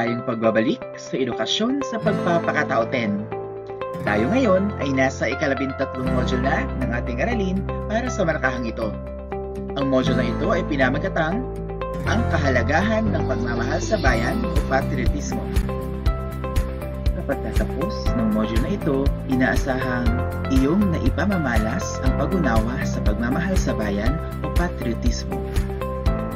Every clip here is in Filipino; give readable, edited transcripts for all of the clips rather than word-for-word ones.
Maligayang pagbabalik sa edukasyon sa pagpapakatao 10. Tayo ngayon ay nasa ika-13 module na ng ating aralin para sa markahang ito. Ang module na ito ay pinamagatang ang kahalagahan ng pagmamahal sa bayan o patriotismo. Kapag tatapos ng module na ito, inaasahang iyong naipamamalas ang pag-unawa sa pagmamahal sa bayan o patriotismo.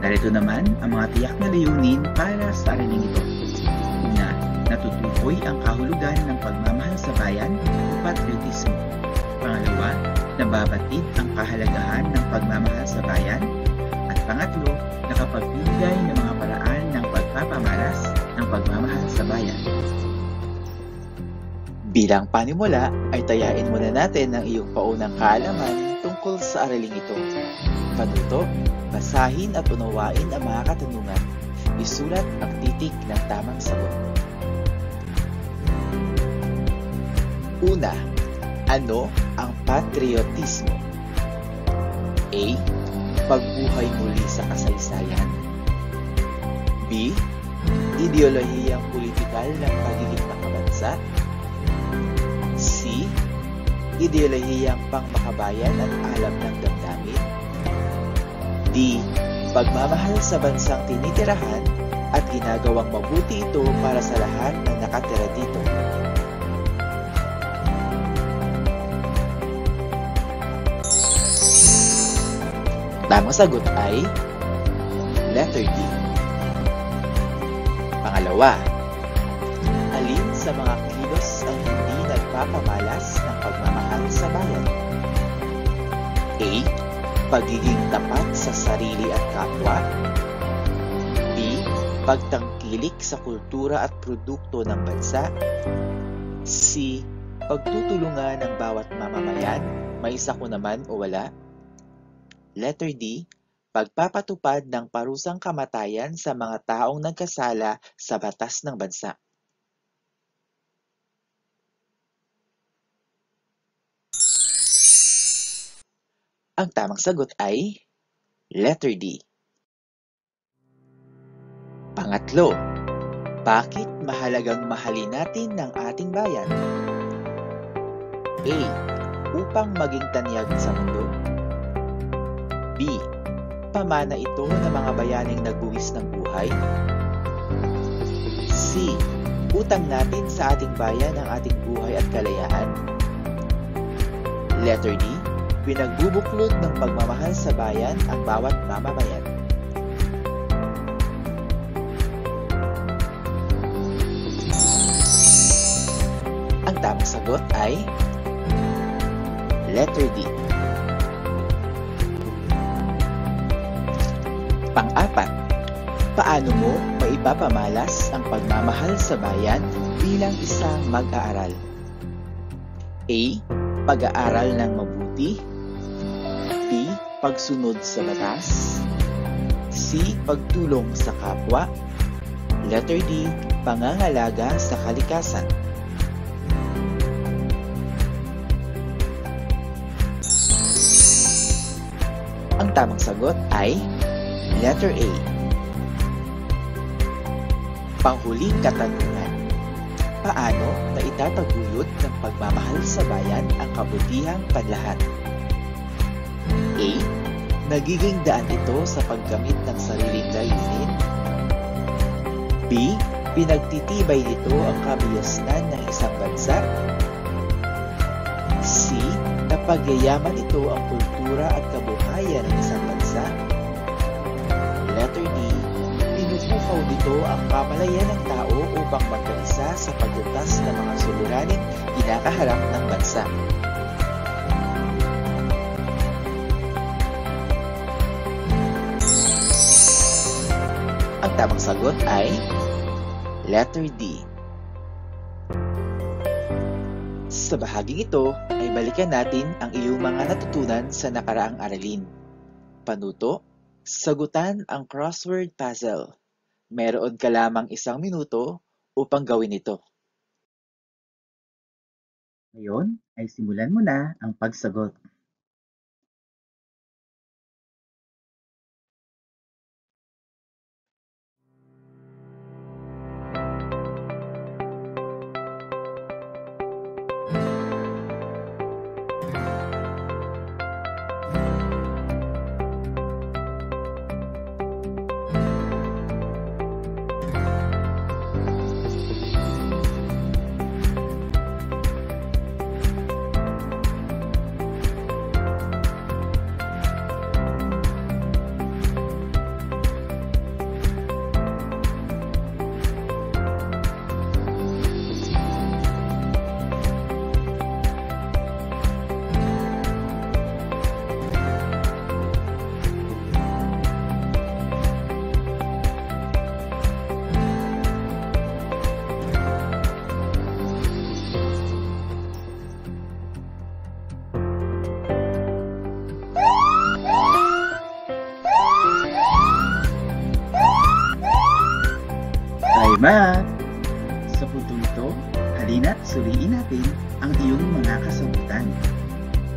Narito naman ang mga tiyak na layunin para sa aralin ito. Una, natutukoy ang kahulugan ng pagmamahal sa bayan o patriotismo. Pangalawa, nababatid ang kahalagahan ng pagmamahal sa bayan. At pangatlo, nakapagbibigay ng mga paraan ng pagpapamalas ng pagmamahal sa bayan. Bilang panimula ay tayain muna natin ang iyong paunang kaalaman tungkol sa araling ito. Panuto, basahin at unawain ang mga katanungan. Isulat ang titik ng tamang sagot. Una, ano ang patriotismo? A. Pagbuhay muli sa kasaysayan. B. Ideolohiyang politikal ng pagiging makabansa. C. Ideolohiyang pangmakabayan at alam ng damdamin. D. Pagmamahal sa bansang tinitirahan at ginagawang mabuti ito para sa lahat ng nakatira dito. Tamang sagot ay letter D. Pangalawa, alin sa mga kilos ang hindi nagpapamalas ng pagmamahal sa bayan? A. Pagiging tapat sa sarili at kapwa. B. Pagtangkilik sa kultura at produkto ng bansa. C. Pagtutulungan ng bawat mamamayan, may sako naman o wala. Letter D. Pagpapatupad ng parusang kamatayan sa mga taong nagkasala sa batas ng bansa. Ang tamang sagot ay letter D. Pangatlo, bakit mahalagang mahalin natin ang ating bayan? A. Upang maging tanyag sa mundo. B. Pamana ito ng mga bayaning nagbuwis ng buhay. C. Utang natin sa ating bayan ang ating buhay at kalayaan. Letter D. Pinagbubuklod ng pagmamahal sa bayan ang bawat mamamayan. Ang tamang sagot ay letter D. Pang-apat, paano mo maipapamalas ang pagmamahal sa bayan bilang isang mag-aaral? A. Pag-aaral ng mabuti. B. Pagsunod sa batas. C. Pagtulong sa kapwa. Letter D. Pangangalaga sa kalikasan. Ang tamang sagot ay letter A. Panghuling katanungan. Paano na itataguyod ng pagmamahal sa bayan ang kabutihang panlahat? A. Nagiging daan ito sa paggamit ng sariling layunin. B. Pinagtitibay nito ang kabihasnan ng isang bansa. C. Napagyayaman ito ang kultura at kabuhayan ng isang bansa. Letter D. Pinupukaw nito ang kamalayan ng tao upang magkaisa sa paglutas ng mga suliraning kinakaharap ng bansa. Ang tamang sagot ay letter D. Sa bahaging ito ay balikan natin ang iyong mga natutunan sa nakaraang aralin. Panuto, sagutan ang crossword puzzle. Meron ka lamang 1 minuto upang gawin ito. Ngayon ay simulan mo na ang pagsagot. Time up! Sa puntong ito, halina't suriin natin ang iyong mga kasagutan.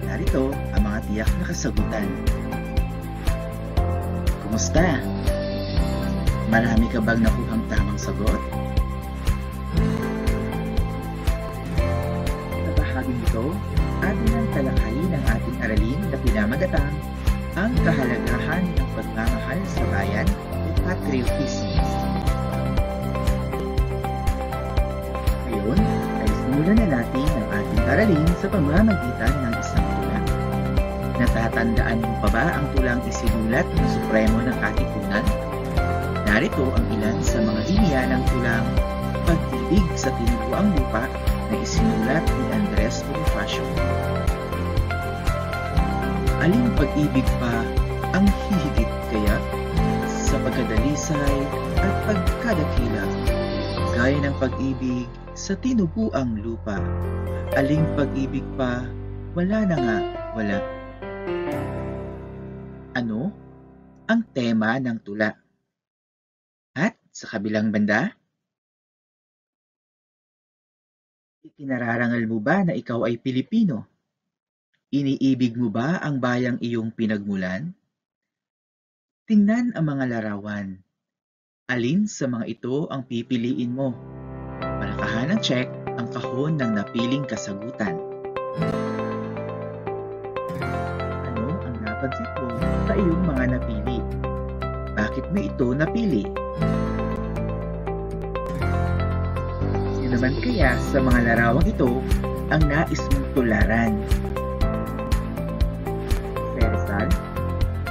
Narito ang mga tiyak na kasagutan. Kumusta? Marami ka bang nakuhang tamang sagot? Sa bahaging ito, atin ang talakayin ang ating aralin na pinamagatang ang kahalagahan ng pagmamahal sa bayan o patriotism. Ngayon ay simulan na natin ang ating aralin sa pamamagitan ng isang tula. Natatandaan mo pa ba ang tulang isinulat ng Supremo ng Katipunan? Narito ang ilan sa mga linya ng tulang Pag-ibig sa Tinubuang Lupa na isinulat ni Andres Bonifacio. Aling pag-ibig pa ang hihigit kaya sa pagkadalisay at pagkadakila, gaya ng pag-ibig sa tinubuang lupa? Aling pag-ibig pa, wala na nga, wala. Ano ang tema ng tula? At sa kabilang banda, ikinararangal mo ba na ikaw ay Pilipino? Iniibig mo ba ang bayang iyong pinagmulan? Tingnan ang mga larawan. Alin sa mga ito ang pipiliin mo? Palakahan ng check ang kahon ng napiling kasagutan. Ano ang napansin mo sa iyong mga napili? Bakit mo ito napili? Sino naman kaya sa mga larawang ito ang nais mong tularan?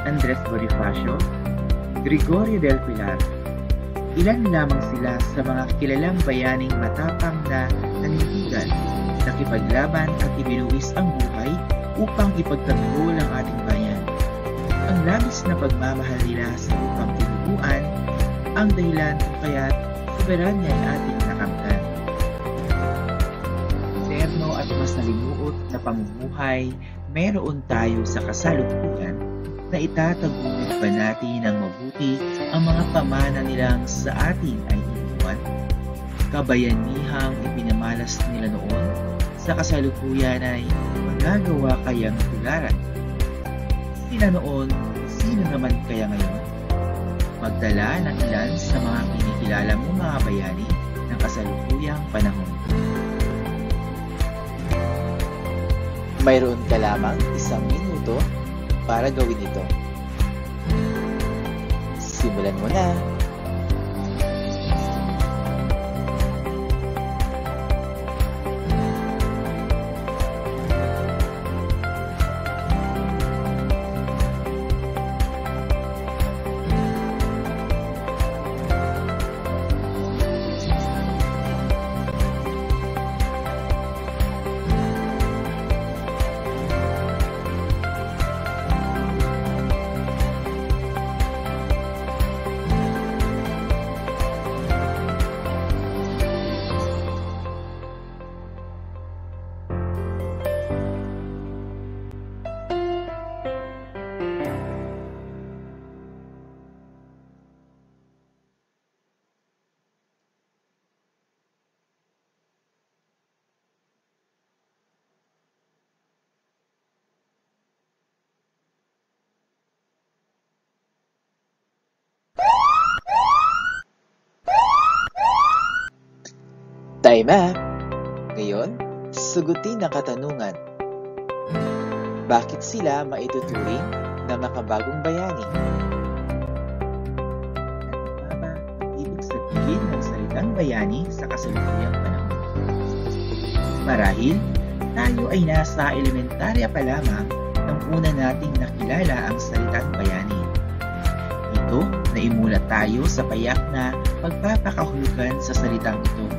Andres Bonifacio, Gregorio del Pilar. Ilan lamang sila sa mga kilalang bayaning matapang na nanindigan, nakipaglaban at ibinuwis ang buhay upang ipagtanggol ang ating bayan. Ang labis na pagmamahal nila sa lupang tinubuan ang dahilan kung kaya't soberanya ay ating nakamtan. Terno at mas nalimuot na pamumuhay meron tayo sa kasalukuyan na itataguyod ba natin ng mabuti ang mga pamana nilang sa atin ay iniwan? Kabayanihang ipinamalas nila noon, sa kasalukuyan ay magagawa kayang tularan? Sila noon, sino naman kaya ngayon? Magdala ng ilan sa mga kinikilala mong mga bayani ng kasalukuyang panahon. Mayroon ka lamang 1 minuto para gawin ito. Simulan mo na! Time up! Ngayon, sagutin ang katanungan. Bakit sila maituturing na makabagong bayani? Ano ba ang ibig sabihin ng salitang bayani sa kasalukuyang panahon? Marahil, tayo ay nasa elementarya pa lamang nang una nating nakilala ang salitang bayani. Ito na imulat tayo sa payak na pagpapakahulugan sa salitang ito.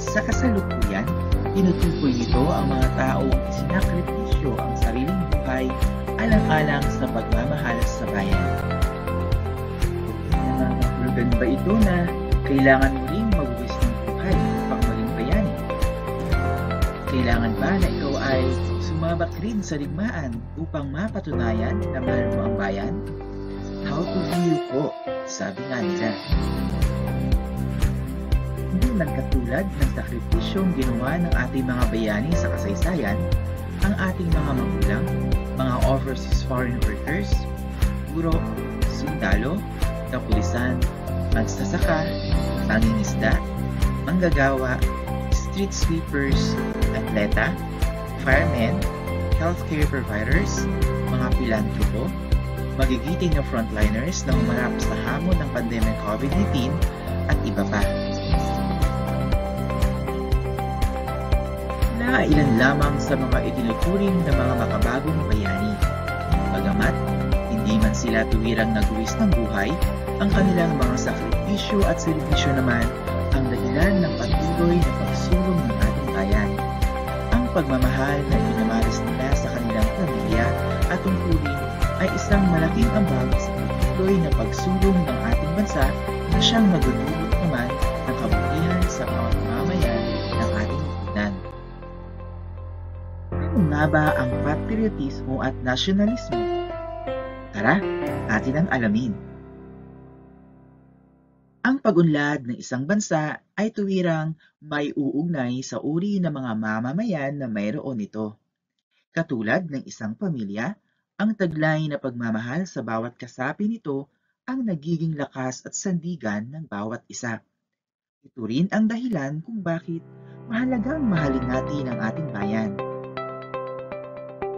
Sa kasalukuyan, tinutukoy nito ang mga taong isinakripisyo ang sariling buhay alang-alang sa pagmamahal sa bayan. Nangangahulugan ba ito na kailangan mo ring magbuwis ng buhay upang maging bayani? Kailangan ba na ikaw ay sumabak rin sa digmaan upang mapatunayan na mahal mo ang bayan? How to heal po, sabi nga nila. nagkatulad ng sakripisyong ginawa ng ating mga bayani sa kasaysayan, ang ating mga magulang, mga overseas foreign workers, guro, sundalo, kapulisan, magsasaka, mangingisda, manggagawa, street sweepers, atleta, firemen, healthcare providers, mga pilantropo, magigiting na frontliners na humarap sa hamon ng pandemyang COVID-19 at iba pa. Ilan lamang sa mga itinuturing na mga makabagong bayani. Bagamat hindi man sila tuwirang nagbuwis ng buhay, ang kanilang mga sakripisyo at serbisyo naman ang dahilan ng patuloy na pagsulong ng ating bayan. Ang pagmamahal na pinamalas nila sa kanilang pamilya at tungkulin ay isang malaking ambag sa patuloy na pagsulong ng ating bansa na siyang nagdudulot naman ng kabutihan sa mga mamamayan ng ating lipunan. Ano nga ba ang patriotismo at nasyonalismo? Tara, atin ang alamin. Ang pag-unlad ng isang bansa ay tuwirang may uugnay sa uri ng mga mamamayan na mayroon nito. Katulad ng isang pamilya, ang taglay na pagmamahal sa bawat kasapi nito ang nagiging lakas at sandigan ng bawat isa. Ito rin ang dahilan kung bakit mahalagang mahalin natin ang ating bayan.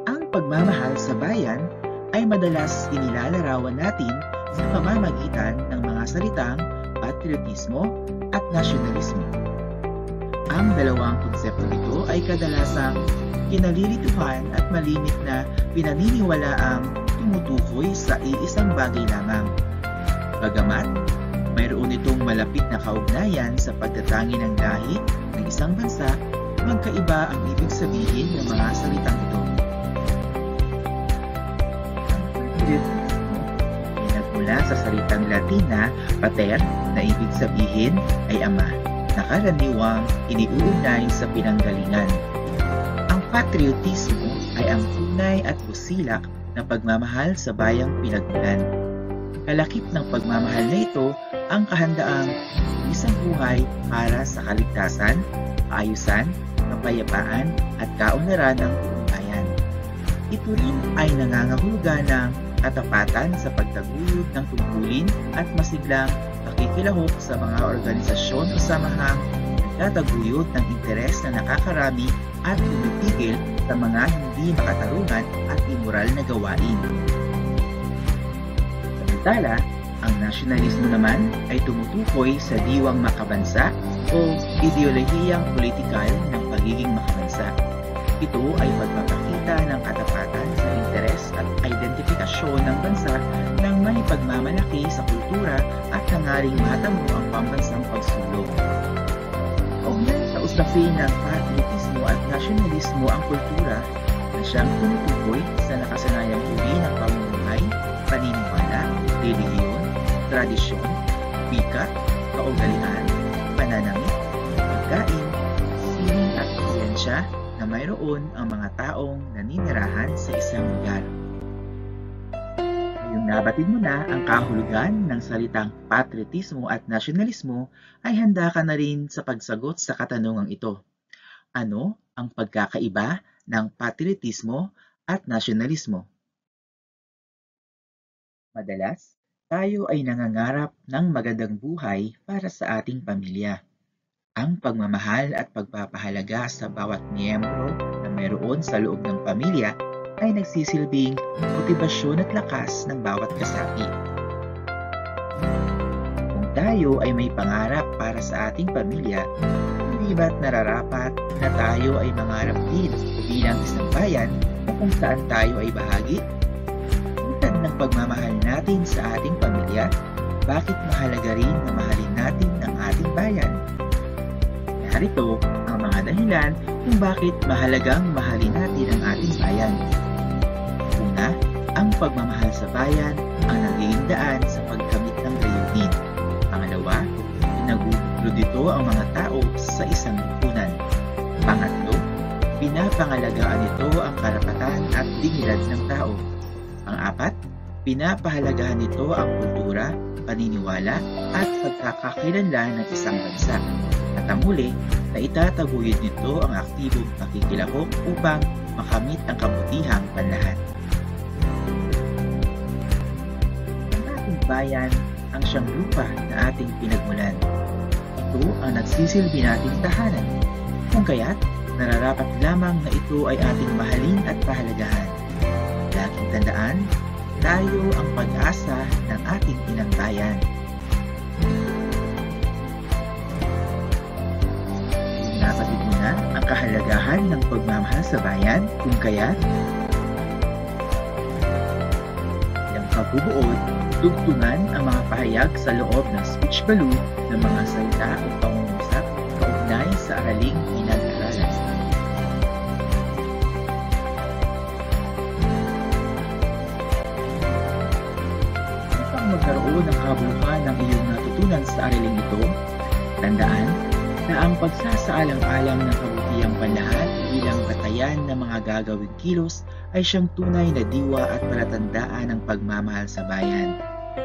Ang pagmamahal sa bayan ay madalas inilalarawan natin sa pamamagitan ng mga salitang patriotismo at nasyonalismo. Ang dalawang konsepto ito ay kadalasang kinalilituhan at malimit na pinaniniwalaang tumutukoy sa iisang bagay lamang. Bagamat mayroon itong malapit na kaugnayan sa pagtatangi ng lahi ng isang bansa, magkaiba ang ibig sabihin ng mga salitang ito. Nagmula sa salitang Latin na pater na ibig sabihin ay ama, na karaniwang iniuugnay sa pinanggalingan. Ang patriotismo ay ang tunay at busilak na pagmamahal sa bayang pinagmulan. Kalakip ng pagmamahal na ito ang kahandaang isang buhay para sa kaligtasan, kaayusan, kapayapaan at kaunlaran ng buong bayan. Ito rin ay nangangahulugan ng katapatan sa pagtaguyod ng tungkulin at masiglang pakikilahok sa mga organisasyon o samahang nagtataguyod ng interes na nakakarami at tumitigil sa mga hindi makatarungan at immoral na gawain. Samantala, ang nasyonalismo naman ay tumutukoy sa diwang makabansa o ideolohiyang politikal ng pagiging makabansa. Ito ay pagpapakita ng katapatan sa interes at identifikasyon ng bansa ng may pagmamalaki sa kultura at nangaring matamo ang pambansang pagsulong. Kaugnay sa usapin ng patriotismo at nasyonalismo ang kultura na siyang tumutukoy sa nakasanayang uri ng pamumuhay, paniniwala, relihiyon, tradisyon, wika, kaugalian, pananamit, pagkain, sining at siyensya na mayroon ang mga taong naninirahan sa isang lugar. Ngayong nabatid mo na ang kahulugan ng salitang patriotismo at nasyonalismo, ay handa ka na rin sa pagsagot sa katanungang ito. Ano ang pagkakaiba ng patriotismo at nasyonalismo? Madalas, tayo ay nangangarap ng magandang buhay para sa ating pamilya. Ang pagmamahal at pagpapahalaga sa bawat miyembro na mayroon sa loob ng pamilya ay nagsisilbing motibasyon at lakas ng bawat kasapi. Kung tayo ay may pangarap para sa ating pamilya, hindi ba't nararapat na tayo ay mangarap din bilang isang bayan o kung saan tayo ay bahagi? Tulad ng pagmamahal natin sa ating pamilya, bakit mahalaga rin na mahalin natin ang ating bayan? Narito ang mga dahilan kung bakit mahalagang mahalin natin ang ating bayan. Una, ang pagmamahal sa bayan ang nagiging daan sa pagkamit ng layunin. Pangalawa, pinaguglo dito ang mga tao sa isang lipunan. Pangatlo, pinapangalagaan nito ang karapatan at dignidad ng tao. Pang-apat, pinapahalagahan nito ang kultura, paniniwala at pagkakakilanlan ng isang bansa. At pakatang huli na itataguyod nito ang aktibong pakikilahok upang makamit ang kabutihang panlahat. Ang ating bayan ang siyang lupa na ating pinagmulan. Ito ang nagsisilbi nating tahanan. Kung kaya't, nararapat lamang na ito ay ating mahalin at pahalagahan. Laging tandaan, tayo ang pag-asa ng ating inang bayan. Napatid mo na ang kahalagahan ng pagmamahal sa bayan, kung kaya't ang pagbubuod, tugtungan ang mga pahayag sa loob ng speech balloon ng mga salita o pangungusap kaugnay sa araling pinag-aralan. Upang magkaroon ng kabuluhan ng iyong natutunan sa araling ito, tandaan na ang pagsasaalang-alang ng kabutihang panlahat bilang batayan ng mga gagawing kilos ay siyang tunay na diwa at palatandaan ng pagmamahal sa bayan.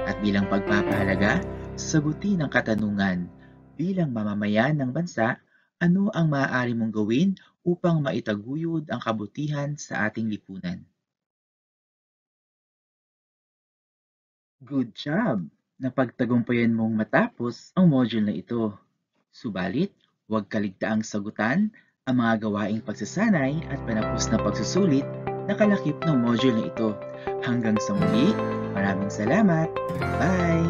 At bilang pagpapahalaga, sagutin ang katanungan, bilang mamamayan ng bansa, ano ang maaari mong gawin upang maitaguyod ang kabutihan sa ating lipunan? Good job! Napagtagumpayan mong matapos ang module na ito. Subalit, huwag kaligtaang sagutan ang mga gawaing pagsasanay at panapos na pagsusulit na kalakip ng module na ito. Hanggang sa muli, maraming salamat! Bye!